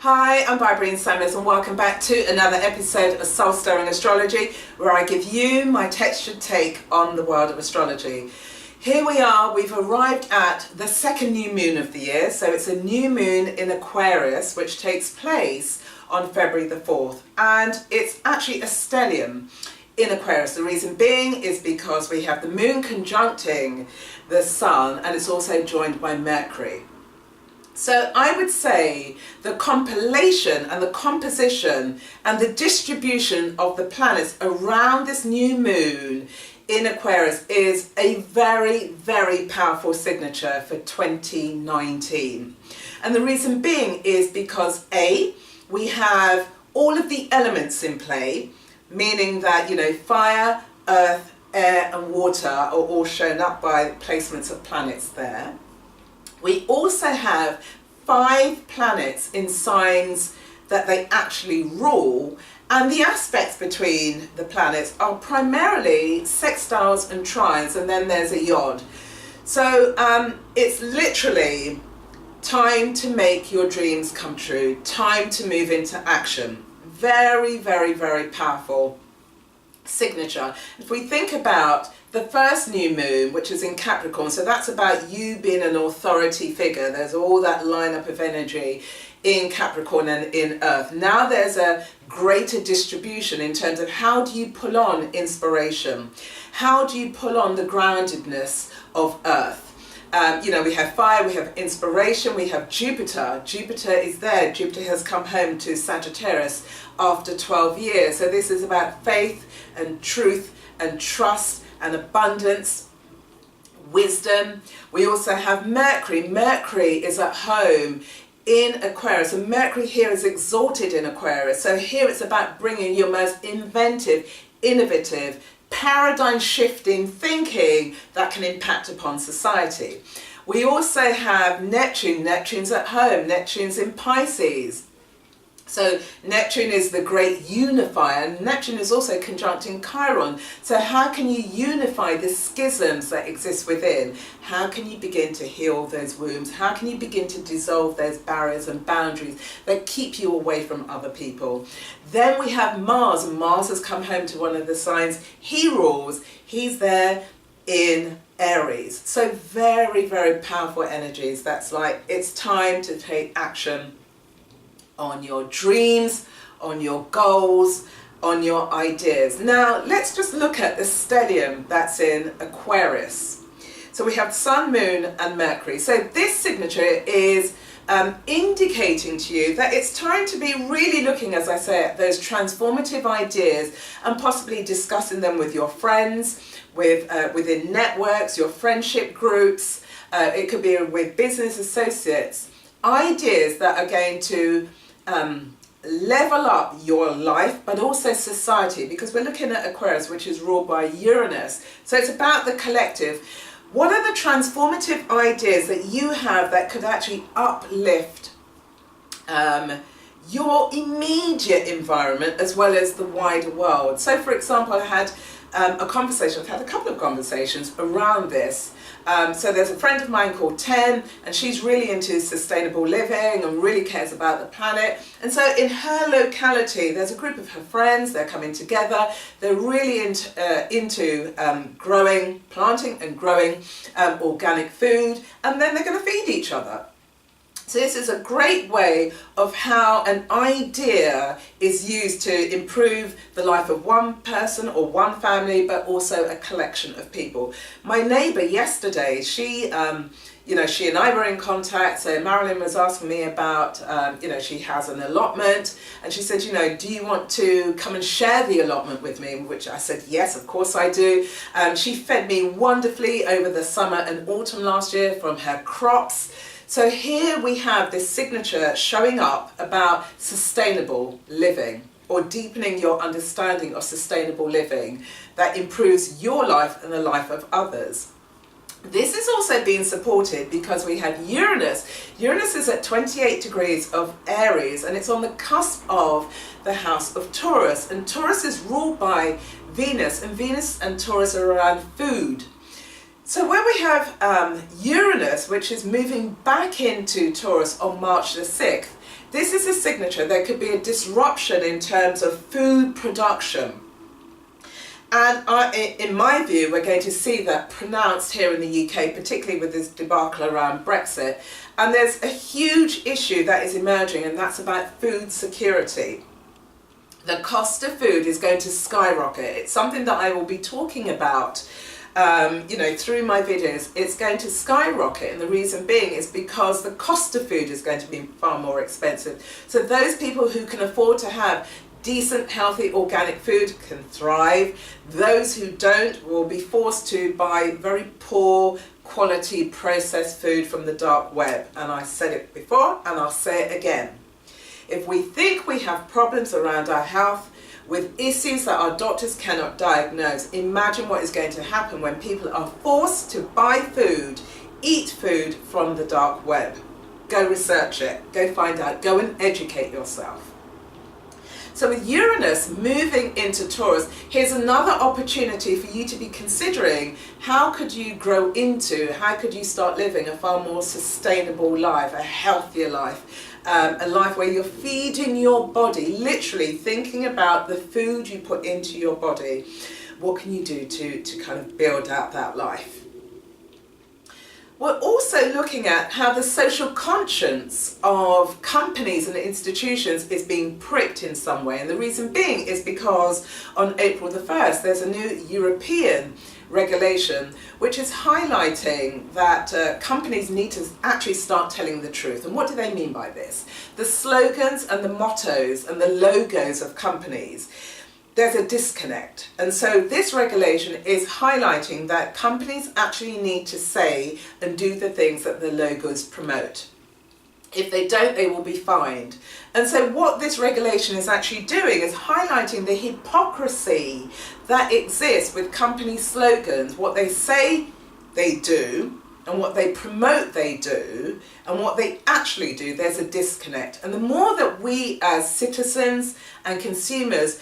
Hi, I'm Bybreen and welcome back to another episode of Soul Stirring Astrology, where I give you my textured take on the world of astrology. Here we are, we've arrived at the second new moon of the year, so it's a new moon in Aquarius which takes place on February the 4th, and it's actually a stellium in Aquarius. The reason being is because we have the moon conjuncting the sun, and it's also joined by Mercury. So I would say the compilation and the composition and the distribution of the planets around this new moon in Aquarius is a very, very powerful signature for 2019. And the reason being is because we have all of the elements in play, meaning that, fire, earth, air and water are all shown up by placements of planets there. We also have 5 planets in signs that they actually rule, and the aspects between the planets are primarily sextiles and trines, and then there's a yod. So it's literally time to make your dreams come true, time to move into action. Very, very, very powerful signature. If we think about the first new moon, which is in Capricorn, so that's about you being an authority figure. There's all that lineup of energy in Capricorn and in Earth. Now there's a greater distribution in terms of how do you pull on inspiration? How do you pull on the groundedness of Earth? We have fire, we have inspiration, we have Jupiter. Jupiter is there. Jupiter has come home to Sagittarius after 12 years. So this is about faith and truth and trust and abundance, wisdom. We also have Mercury. Mercury is at home in Aquarius, and Mercury here is exalted in Aquarius. So here it's about bringing your most inventive, innovative, paradigm shifting thinking that can impact upon society. We also have Neptune. Neptune's at home. Neptune's in Pisces. So Neptune is the great unifier, and Neptune is also conjuncting Chiron. So how can you unify the schisms that exist within? How can you begin to heal those wounds? How can you begin to dissolve those barriers and boundaries that keep you away from other people? Then we have Mars, and Mars has come home to one of the signs he rules. He's there in Aries. So very, very powerful energies. That's like, it's time to take action on your dreams, on your goals, on your ideas. Now let's just look at the stellium that's in Aquarius. So we have Sun, Moon and Mercury. So this signature is indicating to you that it's time to be really looking, as I say, at those transformative ideas and possibly discussing them with your friends, within networks, your friendship groups. It could be with business associates. Ideas that are going to level up your life, but also society, because we're looking at Aquarius, which is ruled by Uranus. So it's about the collective. What are the transformative ideas that you have that could actually uplift your immediate environment as well as the wider world? So for example, I had I've had a couple of conversations around this. So there's a friend of mine called Ten, and she's really into sustainable living and really cares about the planet. And so in her locality, there's a group of her friends, they're coming together, they're really into planting and growing organic food, and then they're going to feed each other. So this is a great way of how an idea is used to improve the life of one person or one family, but also a collection of people. My neighbour yesterday, she and I were in contact. So Marilyn was asking me about, she has an allotment, and she said, do you want to come and share the allotment with me? Which I said, yes, of course I do. She fed me wonderfully over the summer and autumn last year from her crops. So here we have this signature showing up about sustainable living, or deepening your understanding of sustainable living that improves your life and the life of others. This is also being supported because we have Uranus. Uranus is at 28 degrees of Aries, and it's on the cusp of the house of Taurus. And Taurus is ruled by Venus, and Venus and Taurus are around food. So where we have Uranus, which is moving back into Taurus on March the 6th, this is a signature. There could be a disruption in terms of food production. And in my view, we're going to see that pronounced here in the UK, particularly with this debacle around Brexit. And there's a huge issue that is emerging, and that's about food security. The cost of food is going to skyrocket. It's something that I will be talking about through my videos. It's going to skyrocket, and the reason being is because the cost of food is going to be far more expensive. So those people who can afford to have decent, healthy, organic food can thrive. Those who don't will be forced to buy very poor quality processed food from the dark web. And I said it before and I'll say it again. If we think we have problems around our health with issues that our doctors cannot diagnose, imagine what is going to happen when people are forced to buy food, eat food from the dark web. Go research it, go find out, go and educate yourself. So with Uranus moving into Taurus, here's another opportunity for you to be considering how could you grow into, how could you start living a far more sustainable life, a healthier life, a life where you're feeding your body, literally thinking about the food you put into your body. What can you do to kind of build out that life? We're also looking at how the social conscience of companies and institutions is being pricked in some way. And the reason being is because on April the 1st, there's a new European regulation which is highlighting that companies need to actually start telling the truth. And what do they mean by this? The slogans and the mottos and the logos of companies, there's a disconnect. And so this regulation is highlighting that companies actually need to say and do the things that the logos promote. If they don't, they will be fined. And so what this regulation is actually doing is highlighting the hypocrisy that exists with company slogans, what they say they do, and what they promote they do, and what they actually do. There's a disconnect. And the more that we as citizens and consumers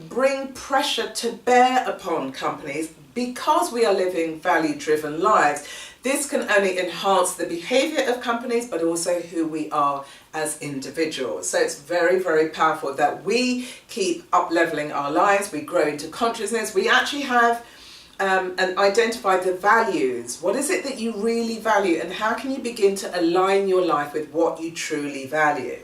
bring pressure to bear upon companies, because we are living value-driven lives, this can only enhance the behaviour of companies, but also who we are as individuals. So it's very, very powerful that we keep up-leveling our lives, we grow into consciousness, we actually have and identify the values. What is it that you really value, and how can you begin to align your life with what you truly value?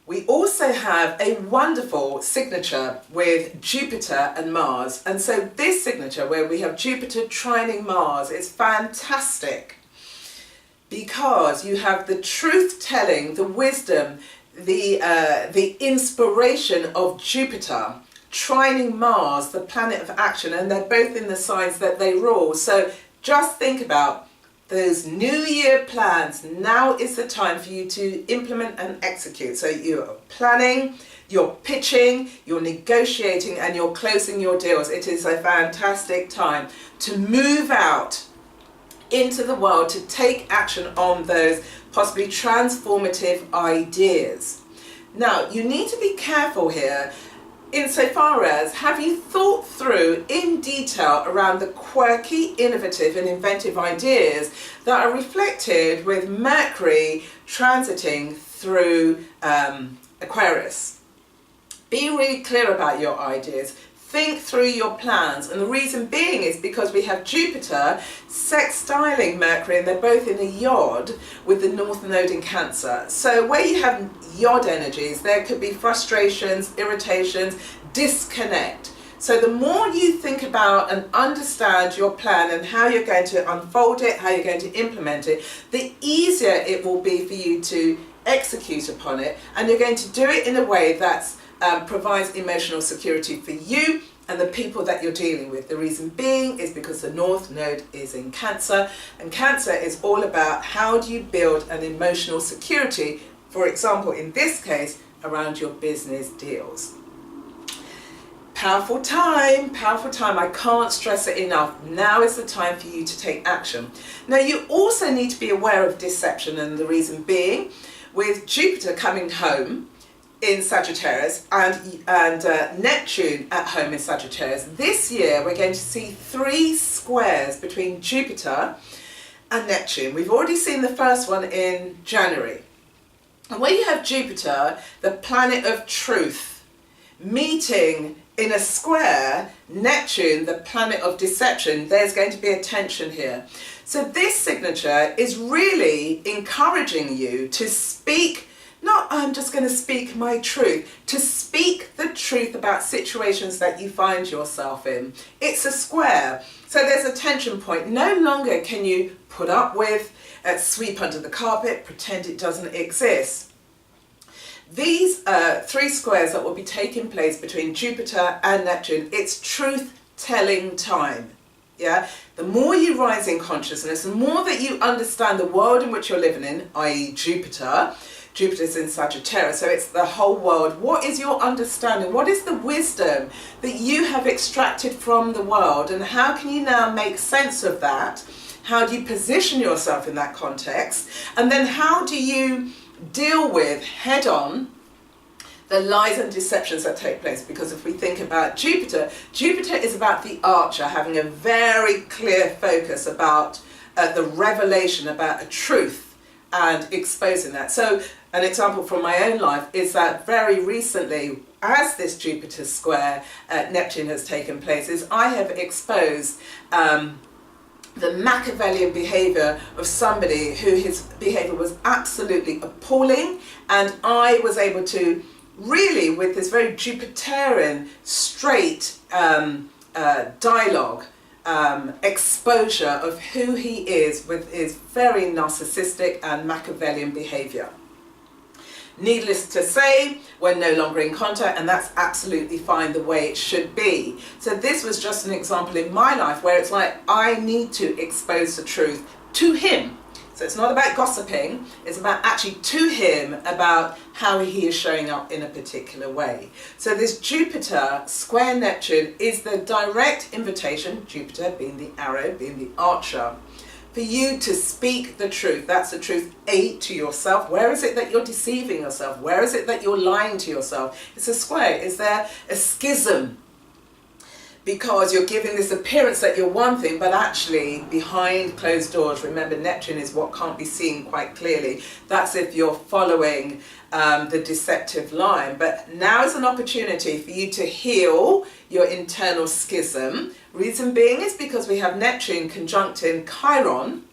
We also have a wonderful signature with Jupiter and Mars. And so this signature where we have Jupiter trining Mars is fantastic because you have the truth-telling, the wisdom, the inspiration of Jupiter trining Mars, the planet of action, and they're both in the signs that they rule. So just think about those New Year plans. Now is the time for you to implement and execute. So you're planning, you're pitching, you're negotiating, and you're closing your deals. It is a fantastic time to move out into the world, to take action on those possibly transformative ideas. Now, you need to be careful here insofar as, have you thought through in detail around the quirky, innovative and inventive ideas that are reflected with Mercury transiting through Aquarius? Be really clear about your ideas. Think through your plans, and the reason being is because we have Jupiter sextiling Mercury, and they're both in a yod with the North Node in Cancer. So where you have yod energies, there could be frustrations, irritations, disconnect. So the more you think about and understand your plan and how you're going to unfold it, how you're going to implement it, the easier it will be for you to execute upon it, and you're going to do it in a way that's provides emotional security for you and the people that you're dealing with. The reason being is because the North Node is in Cancer, and Cancer is all about how do you build an emotional security, for example, in this case, around your business deals. Powerful time, powerful time. I can't stress it enough. Now is the time for you to take action. Now, you also need to be aware of deception, and the reason being, with Jupiter coming home, in Sagittarius and Neptune at home in Sagittarius. This year we're going to see 3 squares between Jupiter and Neptune. We've already seen the first one in January. And when you have Jupiter, the planet of truth, meeting in a square Neptune, the planet of deception, there's going to be a tension here. So this signature is really encouraging you to speak, not I'm just going to speak my truth, to speak the truth about situations that you find yourself in. It's a square. So there's a tension point. No longer can you put up with, sweep under the carpet, pretend it doesn't exist. These 3 squares that will be taking place between Jupiter and Neptune, it's truth-telling time. Yeah? The more you rise in consciousness, the more that you understand the world in which you're living in, i.e. Jupiter's in Sagittarius, so it's the whole world. What is your understanding? What is the wisdom that you have extracted from the world? And how can you now make sense of that? How do you position yourself in that context? And then how do you deal with head-on the lies and deceptions that take place? Because if we think about Jupiter is about the archer having a very clear focus about the revelation, about a truth and exposing that. So an example from my own life is that very recently, as this Jupiter square Neptune has taken place, is I have exposed the Machiavellian behaviour of somebody who his behaviour was absolutely appalling, and I was able to really, with this very Jupiterian, straight dialogue, exposure of who he is with his very narcissistic and Machiavellian behaviour. Needless to say, we're no longer in contact, and that's absolutely fine the way it should be. So this was just an example in my life where it's like I need to expose the truth to him. So it's not about gossiping, it's about actually to him about how he is showing up in a particular way. So this Jupiter square Neptune is the direct invitation, Jupiter being the arrow, being the archer, for you to speak the truth. That's the truth, to yourself. Where is it that you're deceiving yourself? Where is it that you're lying to yourself? It's a square. Is there a schism? Because you're giving this appearance that you're one thing, but actually behind closed doors, remember Neptune is what can't be seen quite clearly. That's if you're following the deceptive line. But now is an opportunity for you to heal your internal schism. Reason being is because we have Neptune conjuncting Chiron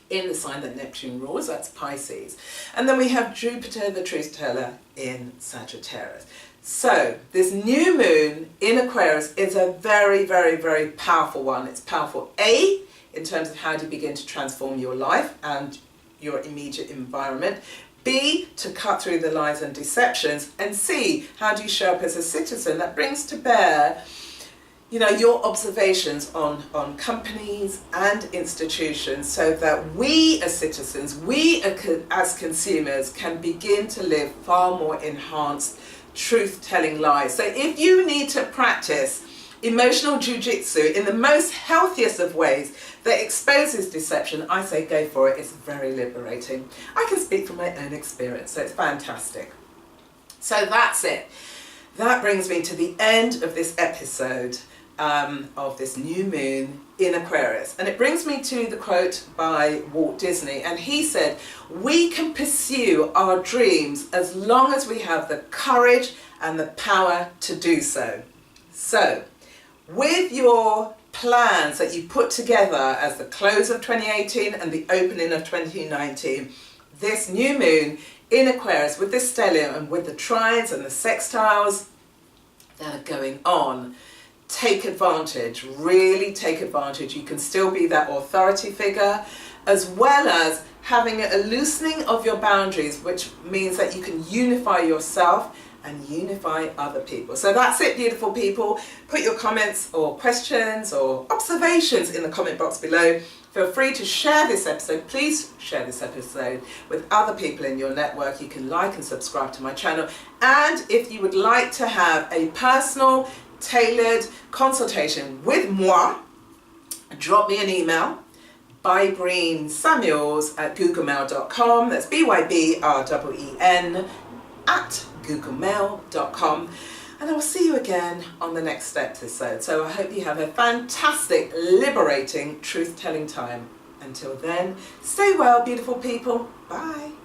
in the sign that Neptune rules, that's Pisces. And then we have Jupiter, the truth teller, in Sagittarius. So this new moon in Aquarius is a very, very, very powerful one. It's powerful, in terms of how to begin to transform your life and your immediate environment. B, to cut through the lies and deceptions. And C, how do you show up as a citizen that brings to bear, you know, your observations on companies and institutions, so that we as citizens, we as consumers can begin to live far more enhanced truth-telling lives. So if you need to practice emotional jiu-jitsu in the most healthiest of ways that exposes deception, I say go for it. It's very liberating. I can speak from my own experience, so it's fantastic. So that's it. That brings me to the end of this episode of this new moon in Aquarius. And it brings me to the quote by Walt Disney. And he said, "We can pursue our dreams as long as we have the courage and the power to do so." So, with your plans that you put together as the close of 2018 and the opening of 2019, this new moon in Aquarius with this stellium and with the trines and the sextiles that are going on, take advantage, really take advantage. You can still be that authority figure, as well as having a loosening of your boundaries, which means that you can unify yourself and unify other people. So that's it, beautiful people. Put your comments or questions or observations in the comment box below. Feel free to share this episode. Please share this episode with other people in your network. You can like and subscribe to my channel. And if you would like to have a personal, tailored consultation with moi, drop me an email, bybreensamuels@googlemail.com. That's BYBREEN googlemail.com. And I will see you again on the next episode. So I hope you have a fantastic, liberating, truth-telling time. Until then, stay well, beautiful people. Bye.